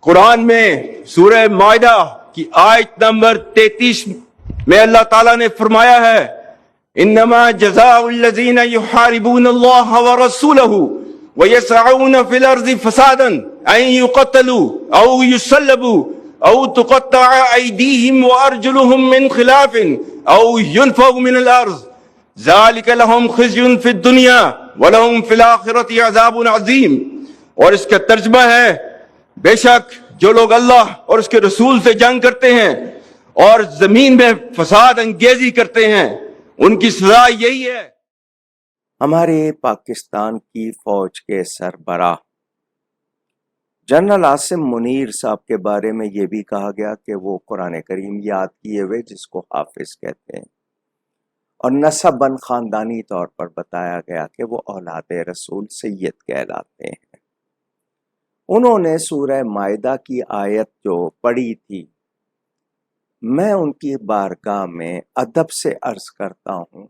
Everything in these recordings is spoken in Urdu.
قرآن میں سورہ مائدہ کی آیت نمبر 33 میں اللہ تعالیٰ نے فرمایا ہے انما جزاء الذین یحاربون اللہ ورسولہ ویسعون فی الارض فسادا ان یقتلوا او یسلبوا او تقطع ایدیہم وارجلہم من خلاف او ینفوا من الارض ذالک لہم خزی فی الدنیا ولہم فی الآخرۃ عذاب عظیم۔ اور اس کا ترجمہ ہے بے شک جو لوگ اللہ اور اس کے رسول سے جنگ کرتے ہیں اور زمین میں فساد انگیزی کرتے ہیں ان کی سزا یہی ہے۔ ہمارے پاکستان کی فوج کے سربراہ جنرل عاصم منیر صاحب کے بارے میں یہ بھی کہا گیا کہ وہ قرآن کریم یاد کیے ہوئے جس کو حافظ کہتے ہیں، اور نسباً خاندانی طور پر بتایا گیا کہ وہ اولاد رسول سید کہلاتے ہیں۔ انہوں نے سورہ مائدہ کی آیت جو پڑھی تھی، میں ان کی بارگاہ میں ادب سے عرض کرتا ہوں،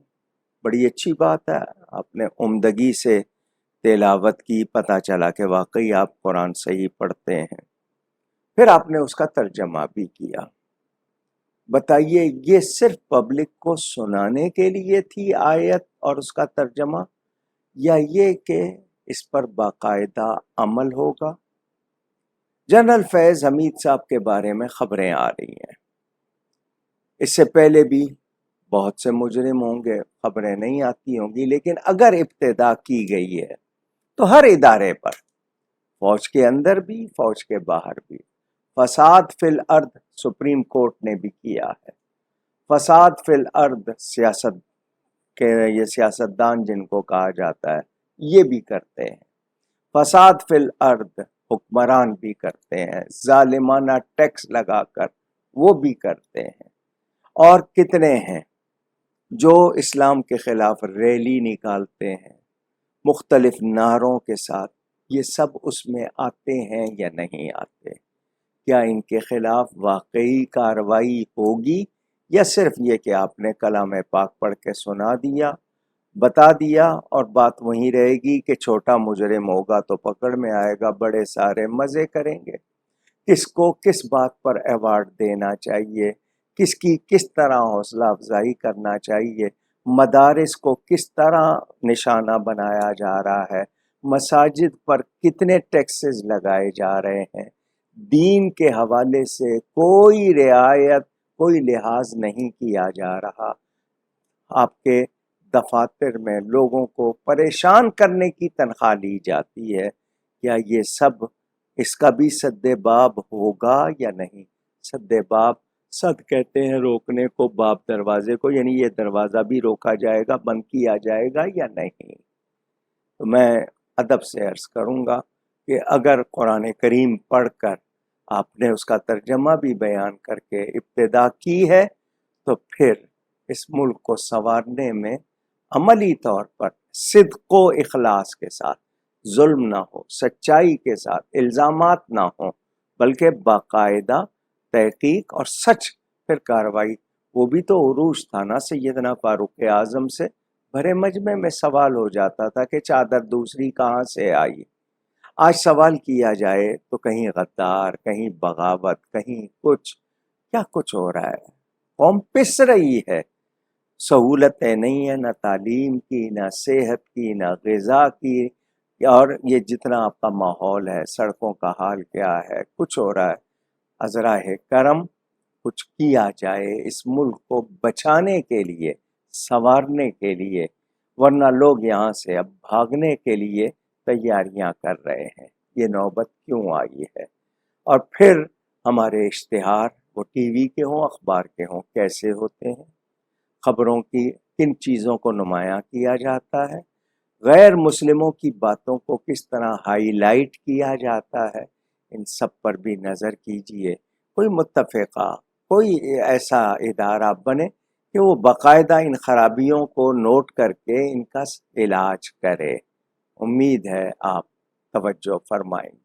بڑی اچھی بات ہے، آپ نے عمدگی سے تلاوت کی، پتہ چلا کہ واقعی آپ قرآن صحیح پڑھتے ہیں۔ پھر آپ نے اس کا ترجمہ بھی کیا۔ بتائیے یہ صرف پبلک کو سنانے کے لیے تھی آیت اور اس کا ترجمہ، یا یہ کہ اس پر باقاعدہ عمل ہوگا؟ جنرل فیض حمید صاحب کے بارے میں خبریں آ رہی ہیں، اس سے پہلے بھی بہت سے مجرم ہوں گے، خبریں نہیں آتی ہوں گی، لیکن اگر ابتدا کی گئی ہے تو ہر ادارے پر، فوج کے اندر بھی فوج کے باہر بھی، فساد فی الارض سپریم کورٹ نے بھی کیا ہے، فساد فی الارض سیاست کے یہ سیاستدان جن کو کہا جاتا ہے یہ بھی کرتے ہیں، فساد فی الارض حکمران بھی کرتے ہیں، ظالمانہ ٹیکس لگا کر وہ بھی کرتے ہیں، اور کتنے ہیں جو اسلام کے خلاف ریلی نکالتے ہیں مختلف نعروں کے ساتھ، یہ سب اس میں آتے ہیں یا نہیں آتے؟ کیا ان کے خلاف واقعی کارروائی ہوگی یا صرف یہ کہ آپ نے کلام پاک پڑھ کے سنا دیا، بتا دیا اور بات وہیں رہے گی کہ چھوٹا مجرم ہوگا تو پکڑ میں آئے گا، بڑے سارے مزے کریں گے؟ کس کو کس بات پر ایوارڈ دینا چاہیے، کس کی کس طرح حوصلہ افزائی کرنا چاہیے، مدارس کو کس طرح نشانہ بنایا جا رہا ہے، مساجد پر کتنے ٹیکسز لگائے جا رہے ہیں، دین کے حوالے سے کوئی رعایت، کوئی لحاظ نہیں کیا جا رہا۔ آپ کے دفاتر میں لوگوں کو پریشان کرنے کی تنخواہ لی جاتی ہے، کیا یہ سب اس کا بھی سد باب ہوگا یا نہیں؟ سد باب، سد کہتے ہیں روکنے کو، باب دروازے کو، یعنی یہ دروازہ بھی روکا جائے گا، بند کیا جائے گا یا نہیں؟ تو میں ادب سے عرض کروں گا کہ اگر قرآن کریم پڑھ کر آپ نے اس کا ترجمہ بھی بیان کر کے ابتدا کی ہے تو پھر اس ملک کو سنوارنے میں عملی طور پر صدق و اخلاص کے ساتھ، ظلم نہ ہو، سچائی کے ساتھ، الزامات نہ ہوں، بلکہ باقاعدہ تحقیق اور سچ پھر کارروائی۔ وہ بھی تو عروج تھا نا سیدنا فاروق اعظم سے، بھرے مجمع میں سوال ہو جاتا تھا کہ چادر دوسری کہاں سے آئی؟ آج سوال کیا جائے تو کہیں غدار، کہیں بغاوت، کہیں کچھ، کیا کچھ ہو رہا ہے؟ قوم پس رہی ہے، سہولتیں نہیں ہیں، نہ تعلیم کی، نہ صحت کی، نہ غذا کی، اور یہ جتنا آپ کا ماحول ہے، سڑکوں کا حال کیا ہے، کچھ ہو رہا ہے۔ عذراہ کرم کچھ کیا جائے اس ملک کو بچانے کے لیے، سنوارنے کے لیے، ورنہ لوگ یہاں سے اب بھاگنے کے لیے تیاریاں کر رہے ہیں۔ یہ نوبت کیوں آئی ہے؟ اور پھر ہمارے اشتہار، وہ ٹی وی کے ہوں، اخبار کے ہوں، کیسے ہوتے ہیں؟ خبروں کی کن چیزوں کو نمایاں کیا جاتا ہے، غیر مسلموں کی باتوں کو کس طرح ہائی لائٹ کیا جاتا ہے، ان سب پر بھی نظر کیجئے۔ کوئی متفقہ، کوئی ایسا ادارہ بنے کہ وہ باقاعدہ ان خرابیوں کو نوٹ کر کے ان کا علاج کرے۔ امید ہے آپ توجہ فرمائیں گے۔